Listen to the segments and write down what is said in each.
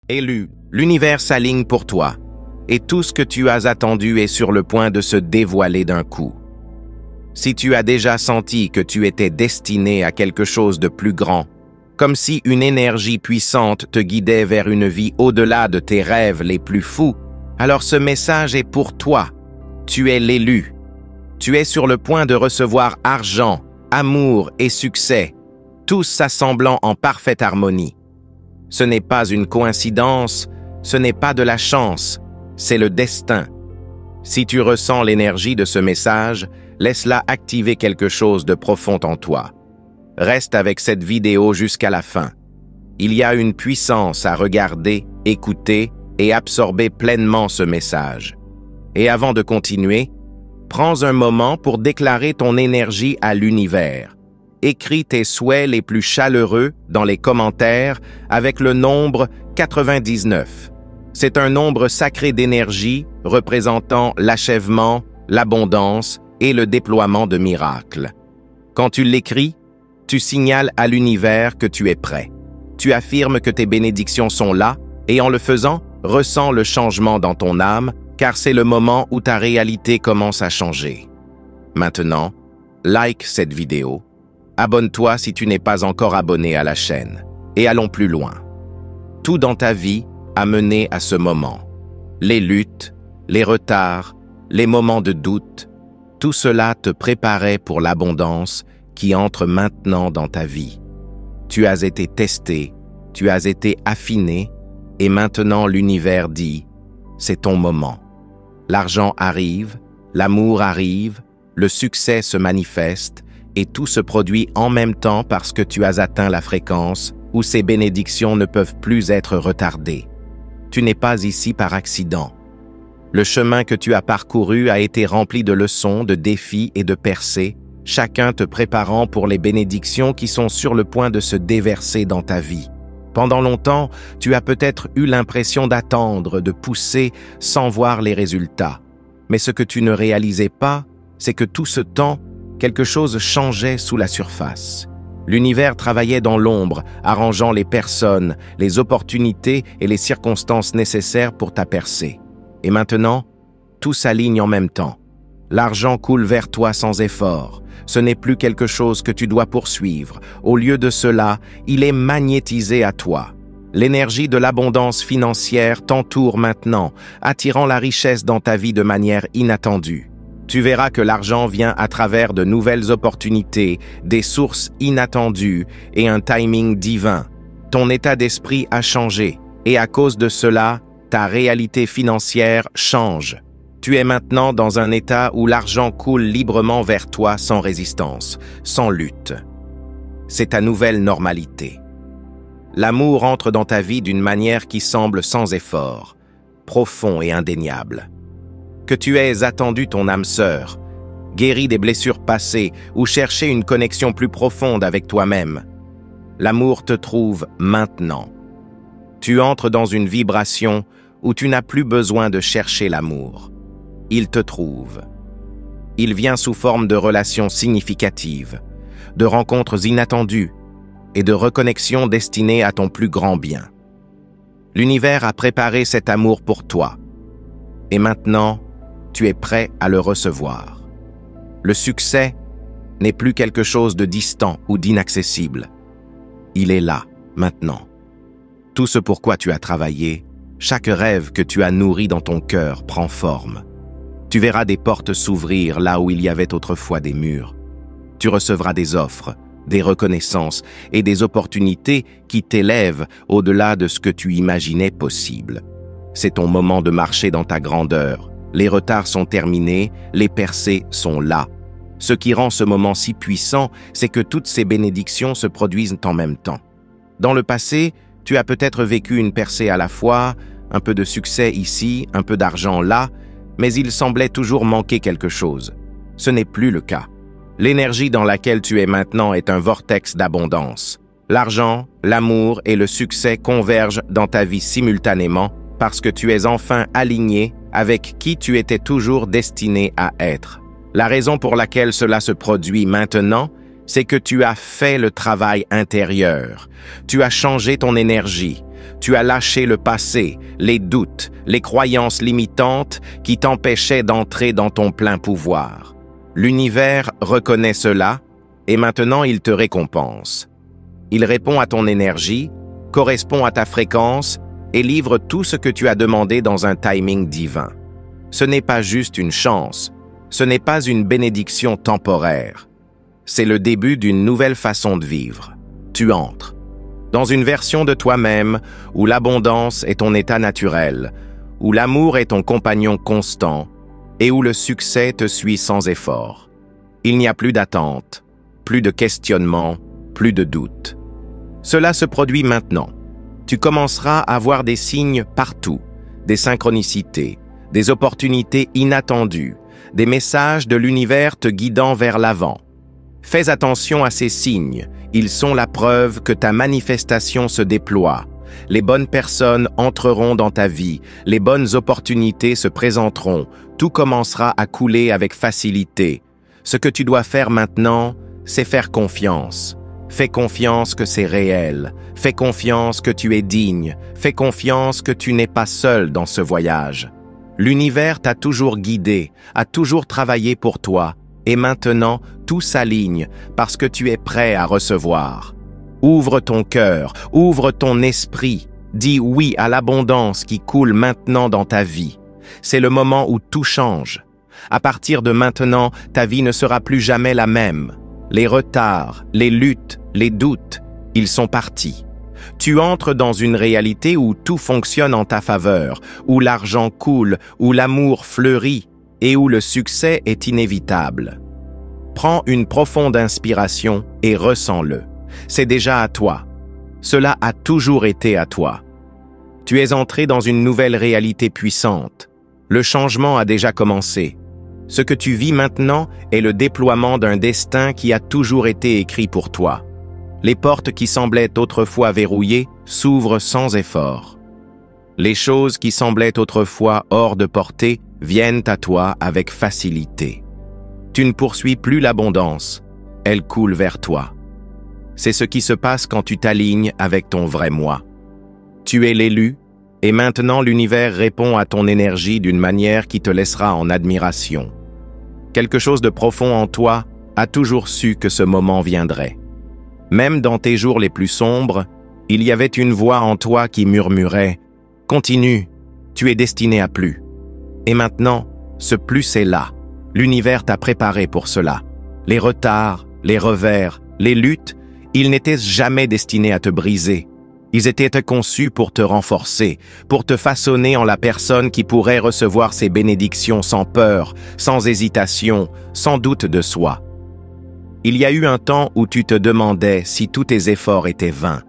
Élu, l'univers s'aligne pour toi, et tout ce que tu as attendu est sur le point de se dévoiler d'un coup. Si tu as déjà senti que tu étais destiné à quelque chose de plus grand, comme si une énergie puissante te guidait vers une vie au-delà de tes rêves les plus fous, alors ce message est pour toi. Tu es l'élu. Tu es sur le point de recevoir argent, amour et succès, tous s'assemblant en parfaite harmonie. Ce n'est pas une coïncidence, ce n'est pas de la chance, c'est le destin. Si tu ressens l'énergie de ce message, laisse-la activer quelque chose de profond en toi. Reste avec cette vidéo jusqu'à la fin. Il y a une puissance à regarder, écouter et absorber pleinement ce message. Et avant de continuer, prends un moment pour déclarer ton énergie à l'univers. Écris tes souhaits les plus chaleureux dans les commentaires avec le nombre 99. C'est un nombre sacré d'énergie représentant l'achèvement, l'abondance et le déploiement de miracles. Quand tu l'écris, tu signales à l'univers que tu es prêt. Tu affirmes que tes bénédictions sont là et en le faisant, ressens le changement dans ton âme car c'est le moment où ta réalité commence à changer. Maintenant, like cette vidéo. Abonne-toi si tu n'es pas encore abonné à la chaîne. Et allons plus loin. Tout dans ta vie a mené à ce moment. Les luttes, les retards, les moments de doute, tout cela te préparait pour l'abondance qui entre maintenant dans ta vie. Tu as été testé, tu as été affiné, et maintenant l'univers dit « c'est ton moment ». L'argent arrive, l'amour arrive, le succès se manifeste, et tout se produit en même temps parce que tu as atteint la fréquence où ces bénédictions ne peuvent plus être retardées. Tu n'es pas ici par accident. Le chemin que tu as parcouru a été rempli de leçons, de défis et de percées, chacun te préparant pour les bénédictions qui sont sur le point de se déverser dans ta vie. Pendant longtemps, tu as peut-être eu l'impression d'attendre, de pousser sans voir les résultats. Mais ce que tu ne réalisais pas, c'est que tout ce temps, quelque chose changeait sous la surface. L'univers travaillait dans l'ombre, arrangeant les personnes, les opportunités et les circonstances nécessaires pour ta percée. Et maintenant, tout s'aligne en même temps. L'argent coule vers toi sans effort. Ce n'est plus quelque chose que tu dois poursuivre. Au lieu de cela, il est magnétisé à toi. L'énergie de l'abondance financière t'entoure maintenant, attirant la richesse dans ta vie de manière inattendue. Tu verras que l'argent vient à travers de nouvelles opportunités, des sources inattendues et un timing divin. Ton état d'esprit a changé et à cause de cela, ta réalité financière change. Tu es maintenant dans un état où l'argent coule librement vers toi sans résistance, sans lutte. C'est ta nouvelle normalité. L'amour entre dans ta vie d'une manière qui semble sans effort, profond et indéniable. Que tu aies attendu ton âme sœur, guéri des blessures passées ou cherché une connexion plus profonde avec toi-même. L'amour te trouve maintenant. Tu entres dans une vibration où tu n'as plus besoin de chercher l'amour. Il te trouve. Il vient sous forme de relations significatives, de rencontres inattendues et de reconnexions destinées à ton plus grand bien. L'univers a préparé cet amour pour toi. Et maintenant, tu es prêt à le recevoir. Le succès n'est plus quelque chose de distant ou d'inaccessible. Il est là, maintenant. Tout ce pour quoi tu as travaillé, chaque rêve que tu as nourri dans ton cœur prend forme. Tu verras des portes s'ouvrir là où il y avait autrefois des murs. Tu recevras des offres, des reconnaissances et des opportunités qui t'élèvent au-delà de ce que tu imaginais possible. C'est ton moment de marcher dans ta grandeur. Les retards sont terminés, les percées sont là. Ce qui rend ce moment si puissant, c'est que toutes ces bénédictions se produisent en même temps. Dans le passé, tu as peut-être vécu une percée à la fois, un peu de succès ici, un peu d'argent là, mais il semblait toujours manquer quelque chose. Ce n'est plus le cas. L'énergie dans laquelle tu es maintenant est un vortex d'abondance. L'argent, l'amour et le succès convergent dans ta vie simultanément parce que tu es enfin aligné avec qui tu étais toujours destiné à être. La raison pour laquelle cela se produit maintenant, c'est que tu as fait le travail intérieur. Tu as changé ton énergie. Tu as lâché le passé, les doutes, les croyances limitantes qui t'empêchaient d'entrer dans ton plein pouvoir. L'univers reconnaît cela et maintenant il te récompense. Il répond à ton énergie, correspond à ta fréquence et livre tout ce que tu as demandé dans un timing divin. Ce n'est pas juste une chance, ce n'est pas une bénédiction temporaire. C'est le début d'une nouvelle façon de vivre. Tu entres dans une version de toi-même où l'abondance est ton état naturel, où l'amour est ton compagnon constant et où le succès te suit sans effort. Il n'y a plus d'attente, plus de questionnement, plus de doute. Cela se produit maintenant. Tu commenceras à voir des signes partout, des synchronicités, des opportunités inattendues, des messages de l'univers te guidant vers l'avant. Fais attention à ces signes, ils sont la preuve que ta manifestation se déploie. Les bonnes personnes entreront dans ta vie, les bonnes opportunités se présenteront, tout commencera à couler avec facilité. Ce que tu dois faire maintenant, c'est faire confiance. Fais confiance que c'est réel, fais confiance que tu es digne, fais confiance que tu n'es pas seul dans ce voyage. L'univers t'a toujours guidé, a toujours travaillé pour toi, et maintenant tout s'aligne parce que tu es prêt à recevoir. Ouvre ton cœur, ouvre ton esprit, dis oui à l'abondance qui coule maintenant dans ta vie. C'est le moment où tout change. À partir de maintenant, ta vie ne sera plus jamais la même. Les retards, les luttes, les doutes, ils sont partis. Tu entres dans une réalité où tout fonctionne en ta faveur, où l'argent coule, où l'amour fleurit et où le succès est inévitable. Prends une profonde inspiration et ressens-le. C'est déjà à toi. Cela a toujours été à toi. Tu es entré dans une nouvelle réalité puissante. Le changement a déjà commencé. Ce que tu vis maintenant est le déploiement d'un destin qui a toujours été écrit pour toi. Les portes qui semblaient autrefois verrouillées s'ouvrent sans effort. Les choses qui semblaient autrefois hors de portée viennent à toi avec facilité. Tu ne poursuis plus l'abondance, elle coule vers toi. C'est ce qui se passe quand tu t'alignes avec ton vrai moi. Tu es l'élu, et maintenant l'univers répond à ton énergie d'une manière qui te laissera en admiration. Quelque chose de profond en toi a toujours su que ce moment viendrait. Même dans tes jours les plus sombres, il y avait une voix en toi qui murmurait « Continue, tu es destiné à plus ». Et maintenant, ce plus est là. L'univers t'a préparé pour cela. Les retards, les revers, les luttes, ils n'étaient jamais destinés à te briser. Ils étaient conçus pour te renforcer, pour te façonner en la personne qui pourrait recevoir ces bénédictions sans peur, sans hésitation, sans doute de soi. Il y a eu un temps où tu te demandais si tous tes efforts étaient vains.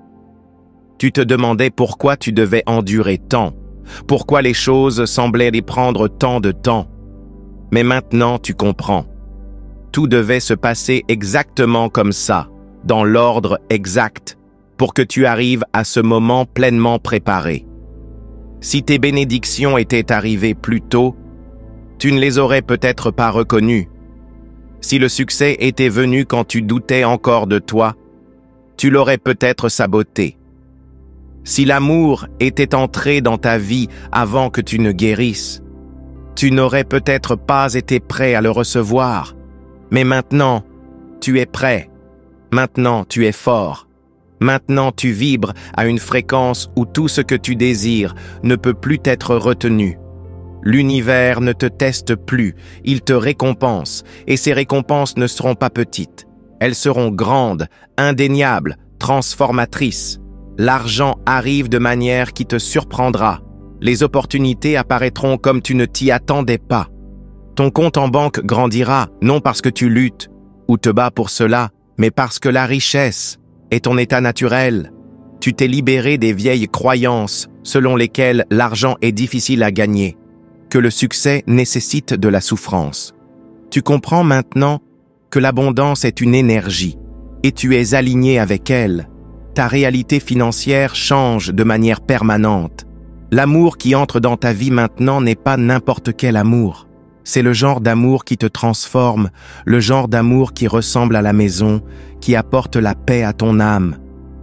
Tu te demandais pourquoi tu devais endurer tant, pourquoi les choses semblaient y prendre tant de temps. Mais maintenant tu comprends. Tout devait se passer exactement comme ça, dans l'ordre exact, pour que tu arrives à ce moment pleinement préparé. Si tes bénédictions étaient arrivées plus tôt, tu ne les aurais peut-être pas reconnues. Si le succès était venu quand tu doutais encore de toi, tu l'aurais peut-être saboté. Si l'amour était entré dans ta vie avant que tu ne guérisses, tu n'aurais peut-être pas été prêt à le recevoir. Mais maintenant, tu es prêt. Maintenant, tu es fort. Maintenant, tu vibres à une fréquence où tout ce que tu désires ne peut plus être retenu. L'univers ne te teste plus, il te récompense, et ces récompenses ne seront pas petites. Elles seront grandes, indéniables, transformatrices. L'argent arrive de manière qui te surprendra. Les opportunités apparaîtront comme tu ne t'y attendais pas. Ton compte en banque grandira, non parce que tu luttes ou te bats pour cela, mais parce que la richesse est ton état naturel. Tu t'es libéré des vieilles croyances selon lesquelles l'argent est difficile à gagner, que le succès nécessite de la souffrance. Tu comprends maintenant que l'abondance est une énergie et tu es aligné avec elle. Ta réalité financière change de manière permanente. L'amour qui entre dans ta vie maintenant n'est pas n'importe quel amour. C'est le genre d'amour qui te transforme, le genre d'amour qui ressemble à la maison, qui apporte la paix à ton âme,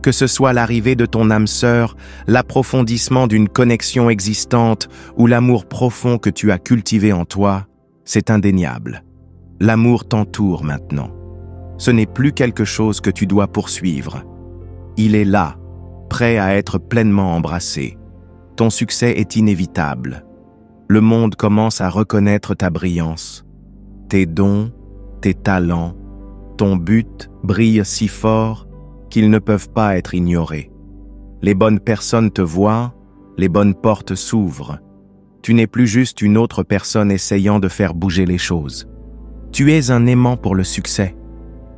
Que ce soit l'arrivée de ton âme sœur, l'approfondissement d'une connexion existante ou l'amour profond que tu as cultivé en toi, c'est indéniable. L'amour t'entoure maintenant. Ce n'est plus quelque chose que tu dois poursuivre. Il est là, prêt à être pleinement embrassé. Ton succès est inévitable. Le monde commence à reconnaître ta brillance. Tes dons, tes talents, ton but brille si fort qu'ils ne peuvent pas être ignorés. Les bonnes personnes te voient, les bonnes portes s'ouvrent. Tu n'es plus juste une autre personne essayant de faire bouger les choses. Tu es un aimant pour le succès.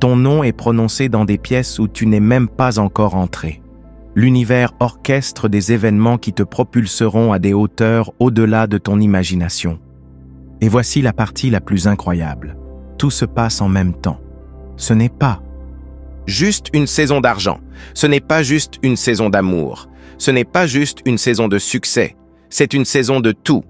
Ton nom est prononcé dans des pièces où tu n'es même pas encore entré. L'univers orchestre des événements qui te propulseront à des hauteurs au-delà de ton imagination. Et voici la partie la plus incroyable. Tout se passe en même temps. Ce n'est pas juste une saison d'argent. Ce n'est pas juste une saison d'amour. Ce n'est pas juste une saison de succès. C'est une saison de tout.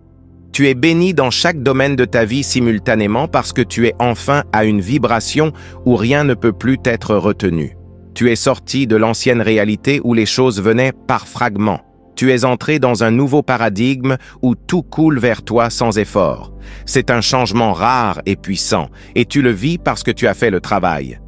Tu es béni dans chaque domaine de ta vie simultanément parce que tu es enfin à une vibration où rien ne peut plus être retenu. Tu es sorti de l'ancienne réalité où les choses venaient par fragments. Tu es entré dans un nouveau paradigme où tout coule vers toi sans effort. C'est un changement rare et puissant, et tu le vis parce que tu as fait le travail.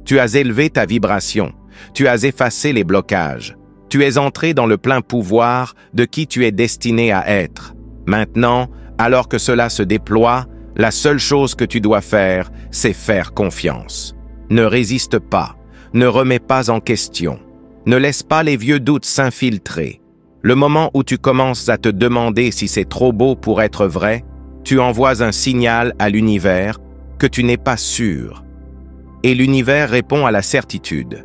Tu as élevé ta vibration. Tu as effacé les blocages. Tu es entré dans le plein pouvoir de qui tu es destiné à être. Maintenant, alors que cela se déploie, la seule chose que tu dois faire, c'est faire confiance. Ne résiste pas. Ne remets pas en question. Ne laisse pas les vieux doutes s'infiltrer. Le moment où tu commences à te demander si c'est trop beau pour être vrai, tu envoies un signal à l'univers que tu n'es pas sûr. Et l'univers répond à la certitude.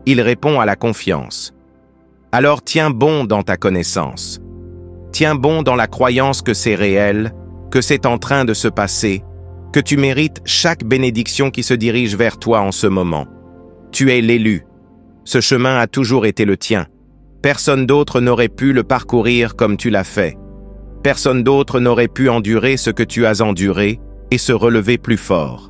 Il répond à la confiance. Alors tiens bon dans ta connaissance. Tiens bon dans la croyance que c'est réel, que c'est en train de se passer, que tu mérites chaque bénédiction qui se dirige vers toi en ce moment. Tu es l'élu. Ce chemin a toujours été le tien. Personne d'autre n'aurait pu le parcourir comme tu l'as fait. Personne d'autre n'aurait pu endurer ce que tu as enduré et se relever plus fort.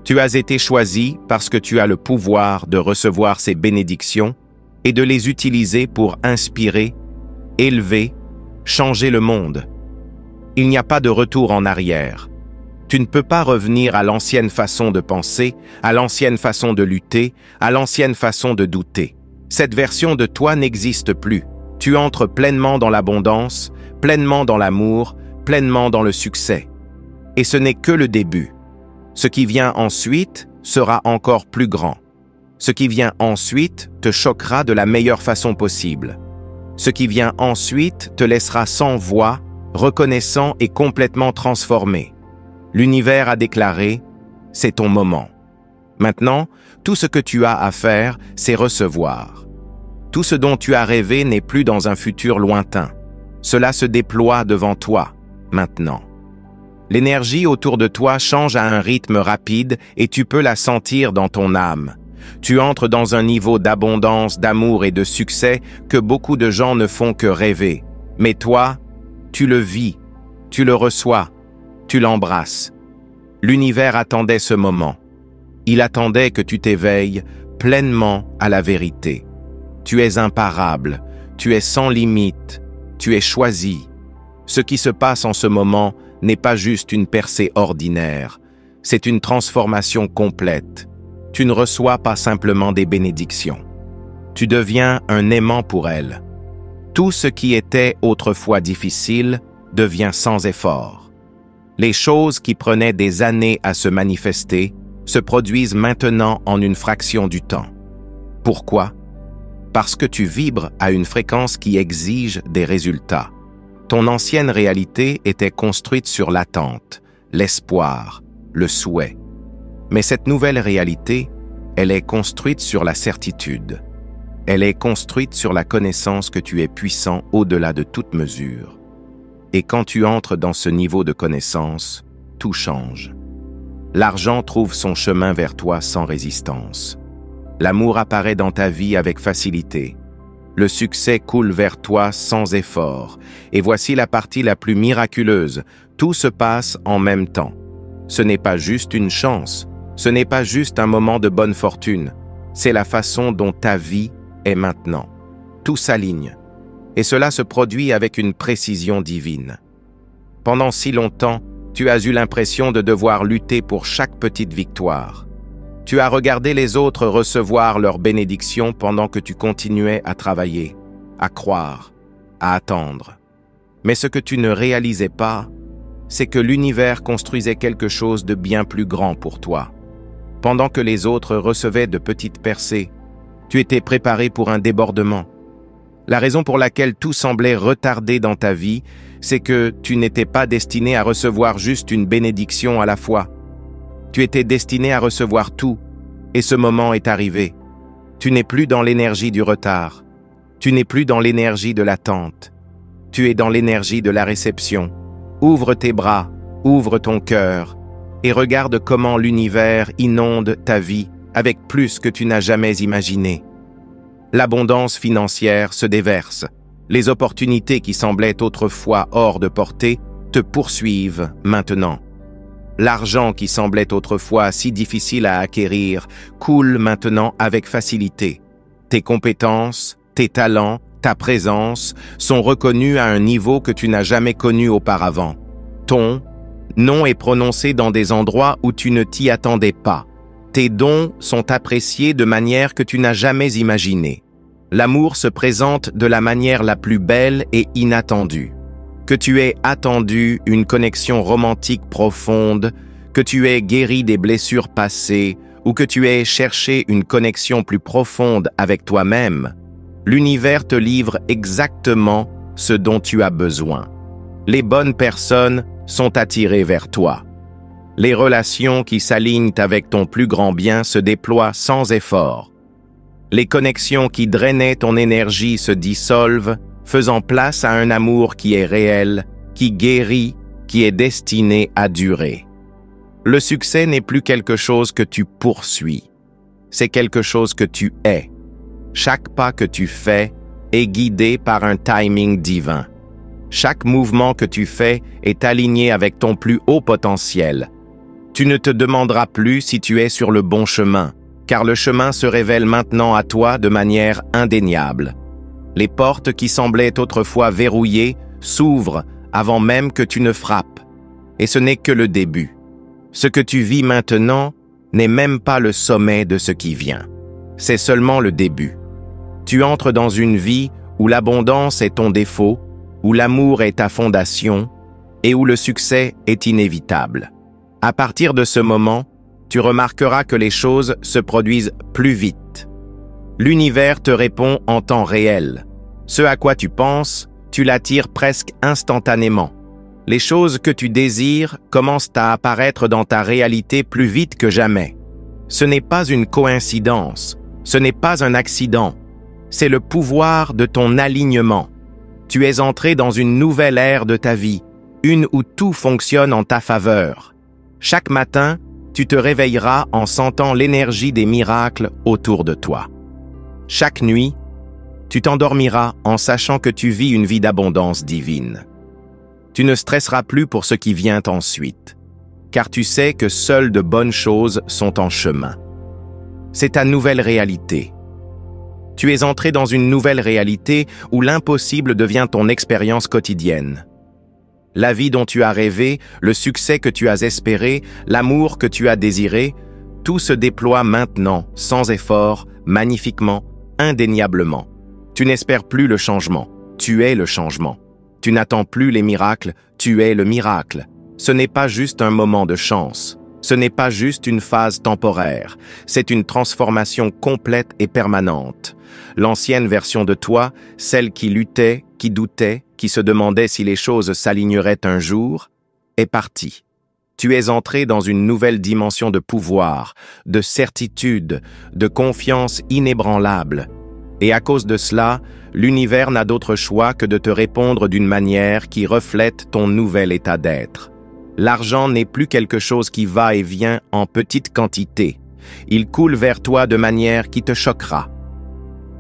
Tu as été choisi parce que tu as le pouvoir de recevoir ces bénédictions et de les utiliser pour inspirer, élever, changer le monde. Il n'y a pas de retour en arrière. Tu ne peux pas revenir à l'ancienne façon de penser, à l'ancienne façon de lutter, à l'ancienne façon de douter. Cette version de toi n'existe plus. Tu entres pleinement dans l'abondance, pleinement dans l'amour, pleinement dans le succès. Et ce n'est que le début. Ce qui vient ensuite sera encore plus grand. Ce qui vient ensuite te choquera de la meilleure façon possible. Ce qui vient ensuite te laissera sans voix, reconnaissant et complètement transformé. L'univers a déclaré « c'est ton moment ». Maintenant, tout ce que tu as à faire, c'est recevoir. Tout ce dont tu as rêvé n'est plus dans un futur lointain. Cela se déploie devant toi, maintenant. L'énergie autour de toi change à un rythme rapide et tu peux la sentir dans ton âme. Tu entres dans un niveau d'abondance, d'amour et de succès que beaucoup de gens ne font que rêver. Mais toi, tu le vis, tu le reçois, tu l'embrasses. L'univers attendait ce moment. Il attendait que tu t'éveilles pleinement à la vérité. Tu es imparable, tu es sans limite, tu es choisi. Ce qui se passe en ce moment n'est pas juste une percée ordinaire, c'est une transformation complète. Tu ne reçois pas simplement des bénédictions. Tu deviens un aimant pour elles. Tout ce qui était autrefois difficile devient sans effort. Les choses qui prenaient des années à se manifester se produisent maintenant en une fraction du temps. Pourquoi? Parce que tu vibres à une fréquence qui exige des résultats. Ton ancienne réalité était construite sur l'attente, l'espoir, le souhait. Mais cette nouvelle réalité, elle est construite sur la certitude. Elle est construite sur la connaissance que tu es puissant au-delà de toute mesure. Et quand tu entres dans ce niveau de connaissance, tout change. L'argent trouve son chemin vers toi sans résistance. L'amour apparaît dans ta vie avec facilité. Le succès coule vers toi sans effort. Et voici la partie la plus miraculeuse. Tout se passe en même temps. Ce n'est pas juste une chance. Ce n'est pas juste un moment de bonne fortune. C'est la façon dont ta vie, est maintenant. Tout s'aligne. Et cela se produit avec une précision divine. Pendant si longtemps, tu as eu l'impression de devoir lutter pour chaque petite victoire. Tu as regardé les autres recevoir leurs bénédictions pendant que tu continuais à travailler, à croire, à attendre. Mais ce que tu ne réalisais pas, c'est que l'univers construisait quelque chose de bien plus grand pour toi. Pendant que les autres recevaient de petites percées, tu étais préparé pour un débordement. La raison pour laquelle tout semblait retardé dans ta vie, c'est que tu n'étais pas destiné à recevoir juste une bénédiction à la fois. Tu étais destiné à recevoir tout, et ce moment est arrivé. Tu n'es plus dans l'énergie du retard. Tu n'es plus dans l'énergie de l'attente. Tu es dans l'énergie de la réception. Ouvre tes bras, ouvre ton cœur, et regarde comment l'univers inonde ta vie avec plus que tu n'as jamais imaginé. L'abondance financière se déverse. Les opportunités qui semblaient autrefois hors de portée te poursuivent maintenant. L'argent qui semblait autrefois si difficile à acquérir coule maintenant avec facilité. Tes compétences, tes talents, ta présence sont reconnus à un niveau que tu n'as jamais connu auparavant. Ton nom est prononcé dans des endroits où tu ne t'y attendais pas. Tes dons sont appréciés de manière que tu n'as jamais imaginée. L'amour se présente de la manière la plus belle et inattendue. Que tu aies attendu une connexion romantique profonde, que tu aies guéri des blessures passées ou que tu aies cherché une connexion plus profonde avec toi-même, l'univers te livre exactement ce dont tu as besoin. Les bonnes personnes sont attirées vers toi. Les relations qui s'alignent avec ton plus grand bien se déploient sans effort. Les connexions qui drainaient ton énergie se dissolvent, faisant place à un amour qui est réel, qui guérit, qui est destiné à durer. Le succès n'est plus quelque chose que tu poursuis, c'est quelque chose que tu es. Chaque pas que tu fais est guidé par un timing divin. Chaque mouvement que tu fais est aligné avec ton plus haut potentiel. Tu ne te demanderas plus si tu es sur le bon chemin, car le chemin se révèle maintenant à toi de manière indéniable. Les portes qui semblaient autrefois verrouillées s'ouvrent avant même que tu ne frappes. Et ce n'est que le début. Ce que tu vis maintenant n'est même pas le sommet de ce qui vient. C'est seulement le début. Tu entres dans une vie où l'abondance est ton défaut, où l'amour est ta fondation et où le succès est inévitable. À partir de ce moment, tu remarqueras que les choses se produisent plus vite. L'univers te répond en temps réel. Ce à quoi tu penses, tu l'attires presque instantanément. Les choses que tu désires commencent à apparaître dans ta réalité plus vite que jamais. Ce n'est pas une coïncidence, ce n'est pas un accident, c'est le pouvoir de ton alignement. Tu es entré dans une nouvelle ère de ta vie, une où tout fonctionne en ta faveur. Chaque matin, tu te réveilleras en sentant l'énergie des miracles autour de toi. Chaque nuit, tu t'endormiras en sachant que tu vis une vie d'abondance divine. Tu ne stresseras plus pour ce qui vient ensuite, car tu sais que seules de bonnes choses sont en chemin. C'est ta nouvelle réalité. Tu es entré dans une nouvelle réalité où l'impossible devient ton expérience quotidienne. La vie dont tu as rêvé, le succès que tu as espéré, l'amour que tu as désiré, tout se déploie maintenant, sans effort, magnifiquement, indéniablement. Tu n'espères plus le changement, tu es le changement. Tu n'attends plus les miracles, tu es le miracle. Ce n'est pas juste un moment de chance, ce n'est pas juste une phase temporaire, c'est une transformation complète et permanente. L'ancienne version de toi, celle qui luttait, qui doutait, qui se demandait si les choses s'aligneraient un jour, est partie. Tu es entré dans une nouvelle dimension de pouvoir, de certitude, de confiance inébranlable. Et à cause de cela, l'univers n'a d'autre choix que de te répondre d'une manière qui reflète ton nouvel état d'être. L'argent n'est plus quelque chose qui va et vient en petite quantité. Il coule vers toi de manière qui te choquera.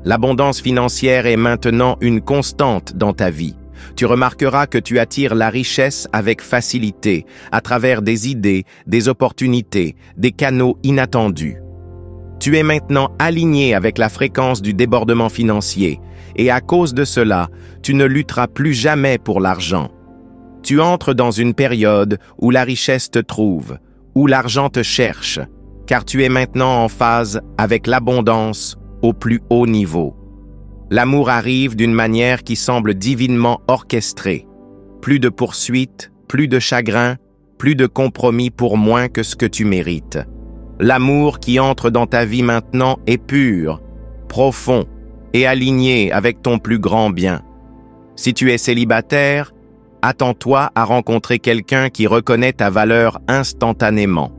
L'abondance financière est maintenant une constante dans ta vie. Tu remarqueras que tu attires la richesse avec facilité, à travers des idées, des opportunités, des canaux inattendus. Tu es maintenant aligné avec la fréquence du débordement financier et à cause de cela, tu ne lutteras plus jamais pour l'argent. Tu entres dans une période où la richesse te trouve, où l'argent te cherche, car tu es maintenant en phase avec l'abondance au plus haut niveau. L'amour arrive d'une manière qui semble divinement orchestrée. Plus de poursuites, plus de chagrin, plus de compromis pour moins que ce que tu mérites. L'amour qui entre dans ta vie maintenant est pur, profond et aligné avec ton plus grand bien. Si tu es célibataire, attends-toi à rencontrer quelqu'un qui reconnaît ta valeur instantanément,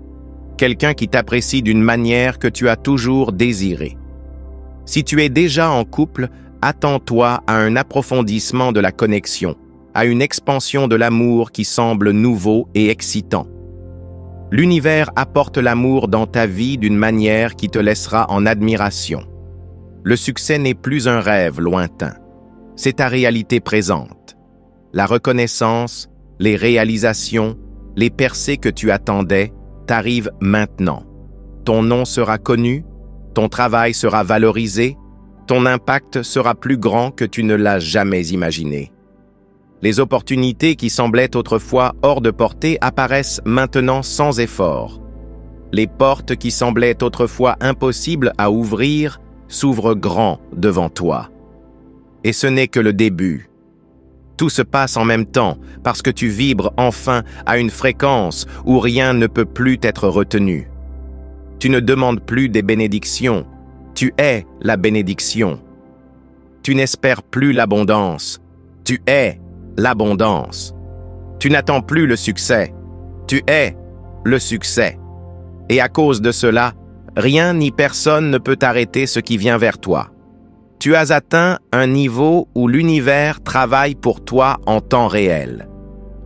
quelqu'un qui t'apprécie d'une manière que tu as toujours désirée. Si tu es déjà en couple, attends-toi à un approfondissement de la connexion, à une expansion de l'amour qui semble nouveau et excitant. L'univers apporte l'amour dans ta vie d'une manière qui te laissera en admiration. Le succès n'est plus un rêve lointain, c'est ta réalité présente. La reconnaissance, les réalisations, les percées que tu attendais t'arrivent maintenant. Ton nom sera connu, ton travail sera valorisé, ton impact sera plus grand que tu ne l'as jamais imaginé. Les opportunités qui semblaient autrefois hors de portée apparaissent maintenant sans effort. Les portes qui semblaient autrefois impossibles à ouvrir s'ouvrent grand devant toi. Et ce n'est que le début. Tout se passe en même temps parce que tu vibres enfin à une fréquence où rien ne peut plus être retenu. Tu ne demandes plus des bénédictions, tu es la bénédiction. Tu n'espères plus l'abondance, tu es l'abondance. Tu n'attends plus le succès, tu es le succès. Et à cause de cela, rien ni personne ne peut arrêter ce qui vient vers toi. Tu as atteint un niveau où l'univers travaille pour toi en temps réel.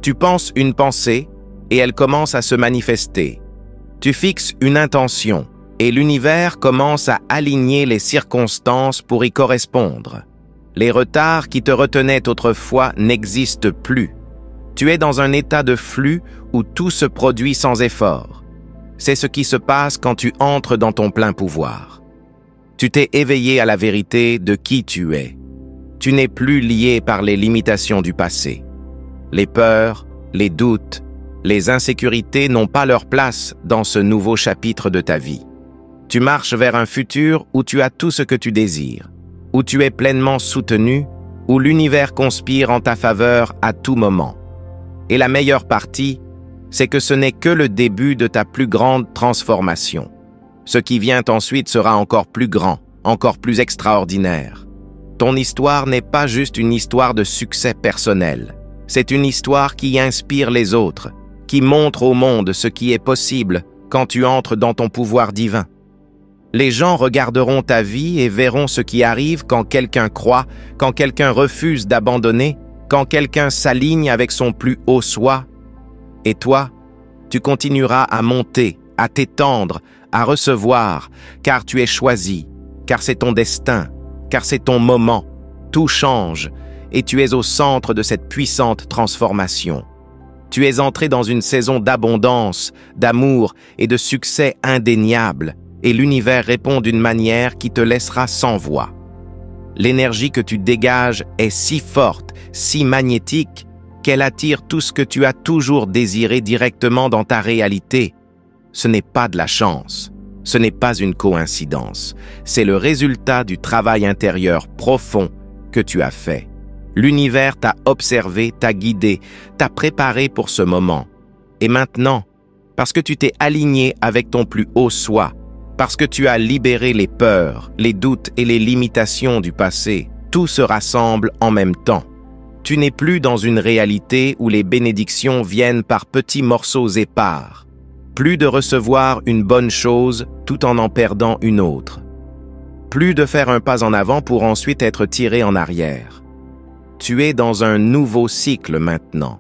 Tu penses une pensée et elle commence à se manifester. Tu fixes une intention et l'univers commence à aligner les circonstances pour y correspondre. Les retards qui te retenaient autrefois n'existent plus. Tu es dans un état de flux où tout se produit sans effort. C'est ce qui se passe quand tu entres dans ton plein pouvoir. Tu t'es éveillé à la vérité de qui tu es. Tu n'es plus lié par les limitations du passé. Les peurs, les doutes, les insécurités n'ont pas leur place dans ce nouveau chapitre de ta vie. Tu marches vers un futur où tu as tout ce que tu désires, où tu es pleinement soutenu, où l'univers conspire en ta faveur à tout moment. Et la meilleure partie, c'est que ce n'est que le début de ta plus grande transformation. Ce qui vient ensuite sera encore plus grand, encore plus extraordinaire. Ton histoire n'est pas juste une histoire de succès personnel. C'est une histoire qui inspire les autres, qui montre au monde ce qui est possible quand tu entres dans ton pouvoir divin. Les gens regarderont ta vie et verront ce qui arrive quand quelqu'un croit, quand quelqu'un refuse d'abandonner, quand quelqu'un s'aligne avec son plus haut soi. Et toi, tu continueras à monter, à t'étendre, à recevoir, car tu es choisi, car c'est ton destin, car c'est ton moment. Tout change et tu es au centre de cette puissante transformation. Tu es entré dans une saison d'abondance, d'amour et de succès indéniable, et l'univers répond d'une manière qui te laissera sans voix. L'énergie que tu dégages est si forte, si magnétique, qu'elle attire tout ce que tu as toujours désiré directement dans ta réalité. Ce n'est pas de la chance, ce n'est pas une coïncidence, c'est le résultat du travail intérieur profond que tu as fait. L'univers t'a observé, t'a guidé, t'a préparé pour ce moment. Et maintenant, parce que tu t'es aligné avec ton plus haut soi, parce que tu as libéré les peurs, les doutes et les limitations du passé, tout se rassemble en même temps. Tu n'es plus dans une réalité où les bénédictions viennent par petits morceaux épars. Plus de recevoir une bonne chose tout en perdant une autre. Plus de faire un pas en avant pour ensuite être tiré en arrière. Tu es dans un nouveau cycle maintenant.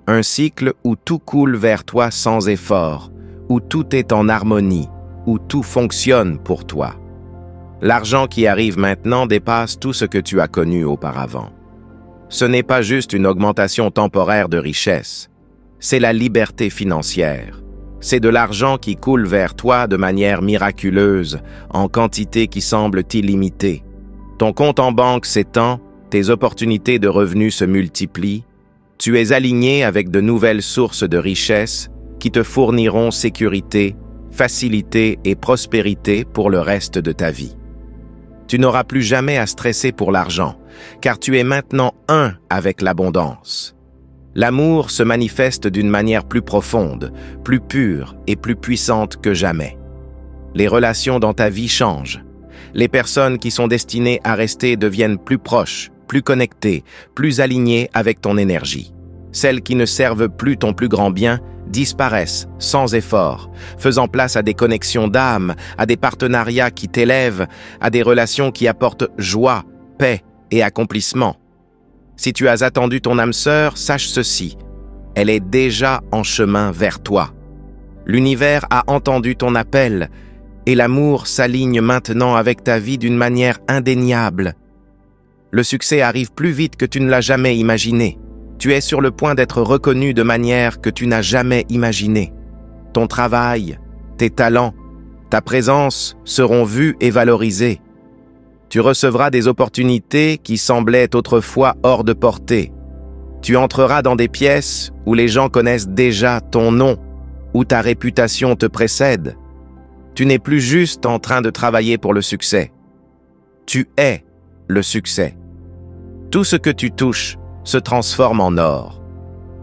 Un cycle où tout coule vers toi sans effort, où tout est en harmonie, où tout fonctionne pour toi. L'argent qui arrive maintenant dépasse tout ce que tu as connu auparavant. Ce n'est pas juste une augmentation temporaire de richesse, c'est la liberté financière. C'est de l'argent qui coule vers toi de manière miraculeuse, en quantité qui semble illimitée. Ton compte en banque s'étend, tes opportunités de revenus se multiplient, tu es aligné avec de nouvelles sources de richesse qui te fourniront sécurité, facilité et prospérité pour le reste de ta vie. Tu n'auras plus jamais à stresser pour l'argent, car tu es maintenant un avec l'abondance. L'amour se manifeste d'une manière plus profonde, plus pure et plus puissante que jamais. Les relations dans ta vie changent. Les personnes qui sont destinées à rester deviennent plus proches, plus connectées, plus alignées avec ton énergie. Celles qui ne servent plus ton plus grand bien disparaissent sans effort, faisant place à des connexions d'âme, à des partenariats qui t'élèvent, à des relations qui apportent joie, paix et accomplissement. Si tu as attendu ton âme sœur, sache ceci, elle est déjà en chemin vers toi. L'univers a entendu ton appel et l'amour s'aligne maintenant avec ta vie d'une manière indéniable. Le succès arrive plus vite que tu ne l'as jamais imaginé. Tu es sur le point d'être reconnu de manière que tu n'as jamais imaginée. Ton travail, tes talents, ta présence seront vus et valorisés. Tu recevras des opportunités qui semblaient autrefois hors de portée. Tu entreras dans des pièces où les gens connaissent déjà ton nom, où ta réputation te précède. Tu n'es plus juste en train de travailler pour le succès. Tu es le succès. Tout ce que tu touches se transforme en or.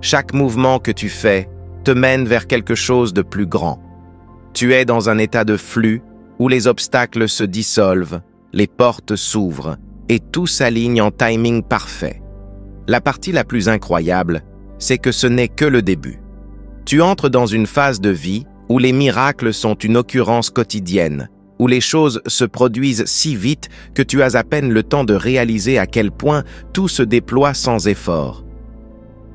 Chaque mouvement que tu fais te mène vers quelque chose de plus grand. Tu es dans un état de flux où les obstacles se dissolvent, les portes s'ouvrent et tout s'aligne en timing parfait. La partie la plus incroyable, c'est que ce n'est que le début. Tu entres dans une phase de vie où les miracles sont une occurrence quotidienne, où les choses se produisent si vite que tu as à peine le temps de réaliser à quel point tout se déploie sans effort.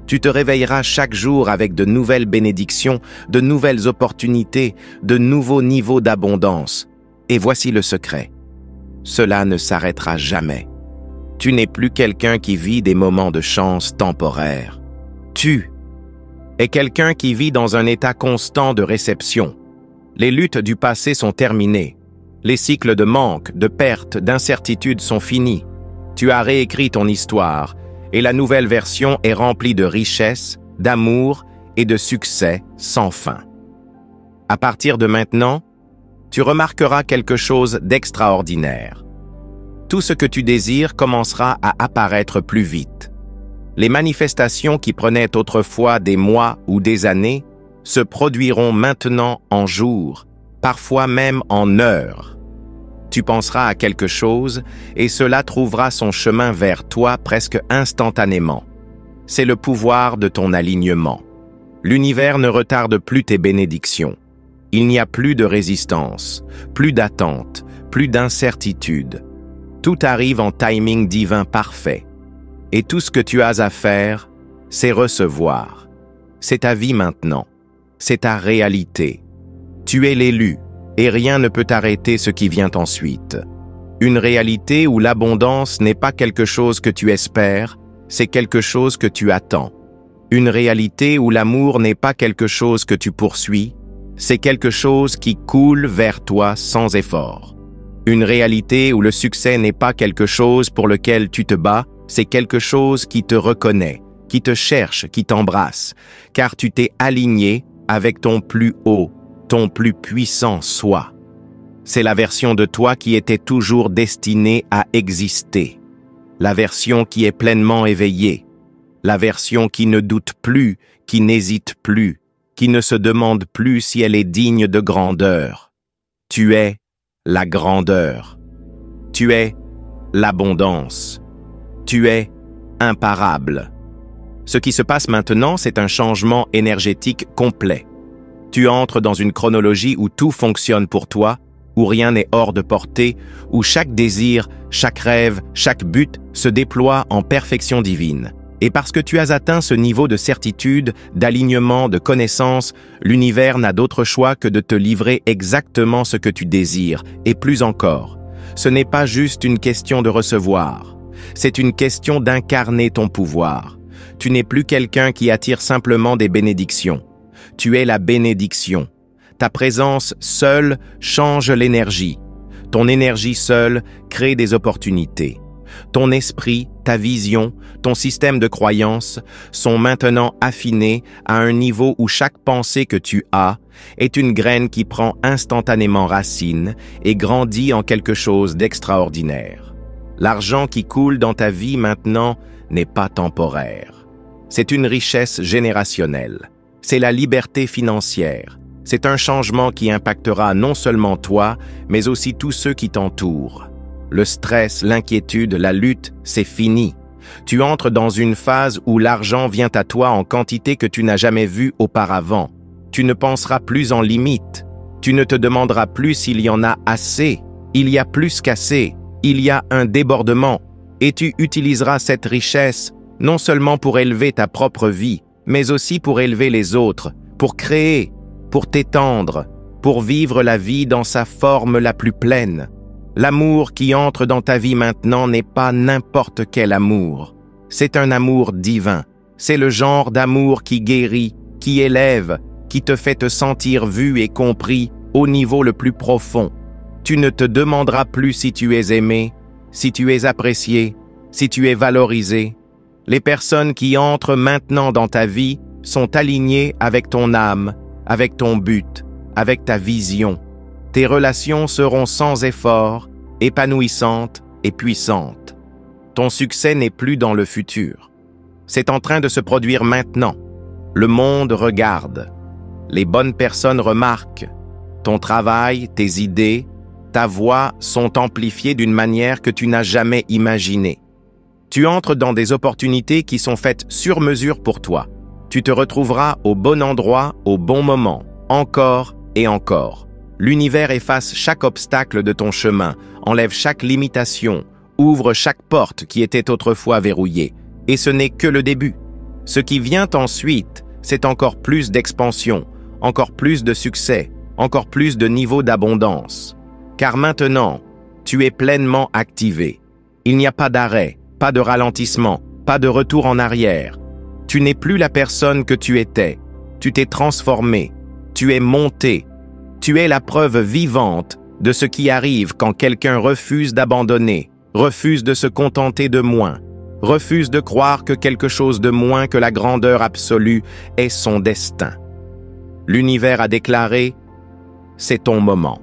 Tu te réveilleras chaque jour avec de nouvelles bénédictions, de nouvelles opportunités, de nouveaux niveaux d'abondance. Et voici le secret. Cela ne s'arrêtera jamais. Tu n'es plus quelqu'un qui vit des moments de chance temporaires. Tu es quelqu'un qui vit dans un état constant de réception. Les luttes du passé sont terminées. Les cycles de manque, de perte, d'incertitude sont finis. Tu as réécrit ton histoire et la nouvelle version est remplie de richesse, d'amour et de succès sans fin. À partir de maintenant, tu remarqueras quelque chose d'extraordinaire. Tout ce que tu désires commencera à apparaître plus vite. Les manifestations qui prenaient autrefois des mois ou des années se produiront maintenant en jours, parfois même en heures. Tu penseras à quelque chose et cela trouvera son chemin vers toi presque instantanément. C'est le pouvoir de ton alignement. L'univers ne retarde plus tes bénédictions. Il n'y a plus de résistance, plus d'attente, plus d'incertitude. Tout arrive en timing divin parfait. Et tout ce que tu as à faire, c'est recevoir. C'est ta vie maintenant. C'est ta réalité. Tu es l'élu, et rien ne peut arrêter ce qui vient ensuite. Une réalité où l'abondance n'est pas quelque chose que tu espères, c'est quelque chose que tu attends. Une réalité où l'amour n'est pas quelque chose que tu poursuis, c'est quelque chose qui coule vers toi sans effort. Une réalité où le succès n'est pas quelque chose pour lequel tu te bats, c'est quelque chose qui te reconnaît, qui te cherche, qui t'embrasse, car tu t'es aligné avec ton plus haut, ton plus puissant soi. C'est la version de toi qui était toujours destinée à exister, la version qui est pleinement éveillée, la version qui ne doute plus, qui n'hésite plus, qui ne se demande plus si elle est digne de grandeur. Tu es la grandeur. Tu es l'abondance. Tu es imparable. Ce qui se passe maintenant, c'est un changement énergétique complet. Tu entres dans une chronologie où tout fonctionne pour toi, où rien n'est hors de portée, où chaque désir, chaque rêve, chaque but se déploie en perfection divine. Et parce que tu as atteint ce niveau de certitude, d'alignement, de connaissance, l'univers n'a d'autre choix que de te livrer exactement ce que tu désires, et plus encore. Ce n'est pas juste une question de recevoir, c'est une question d'incarner ton pouvoir. Tu n'es plus quelqu'un qui attire simplement des bénédictions. Tu es la bénédiction, Ta présence seule change l'énergie. Ton énergie seule crée des opportunités. Ton esprit, ta vision, ton système de croyances sont maintenant affinés à un niveau où chaque pensée que tu as est une graine qui prend instantanément racine et grandit en quelque chose d'extraordinaire. L'argent qui coule dans ta vie maintenant n'est pas temporaire. C'est une richesse générationnelle. C'est la liberté financière. C'est un changement qui impactera non seulement toi, mais aussi tous ceux qui t'entourent. Le stress, l'inquiétude, la lutte, c'est fini. Tu entres dans une phase où l'argent vient à toi en quantité que tu n'as jamais vue auparavant. Tu ne penseras plus en limite. Tu ne te demanderas plus s'il y en a assez. Il y a plus qu'assez. Il y a un débordement. Et tu utiliseras cette richesse non seulement pour élever ta propre vie, mais aussi pour élever les autres, pour créer, pour t'étendre, pour vivre la vie dans sa forme la plus pleine. L'amour qui entre dans ta vie maintenant n'est pas n'importe quel amour. C'est un amour divin. C'est le genre d'amour qui guérit, qui élève, qui te fait te sentir vu et compris au niveau le plus profond. Tu ne te demanderas plus si tu es aimé, si tu es apprécié, si tu es valorisé. Les personnes qui entrent maintenant dans ta vie sont alignées avec ton âme, avec ton but, avec ta vision. Tes relations seront sans effort, épanouissantes et puissantes. Ton succès n'est plus dans le futur. C'est en train de se produire maintenant. Le monde regarde. Les bonnes personnes remarquent. Ton travail, tes idées, ta voix sont amplifiées d'une manière que tu n'as jamais imaginée. Tu entres dans des opportunités qui sont faites sur mesure pour toi. Tu te retrouveras au bon endroit, au bon moment, encore et encore. L'univers efface chaque obstacle de ton chemin, enlève chaque limitation, ouvre chaque porte qui était autrefois verrouillée. Et ce n'est que le début. Ce qui vient ensuite, c'est encore plus d'expansion, encore plus de succès, encore plus de niveau d'abondance. Car maintenant, tu es pleinement activé. Il n'y a pas d'arrêt, pas de ralentissement, pas de retour en arrière. Tu n'es plus la personne que tu étais. Tu t'es transformé. Tu es monté. Tu es la preuve vivante de ce qui arrive quand quelqu'un refuse d'abandonner, refuse de se contenter de moins, refuse de croire que quelque chose de moins que la grandeur absolue est son destin. L'univers a déclaré « C'est ton moment ».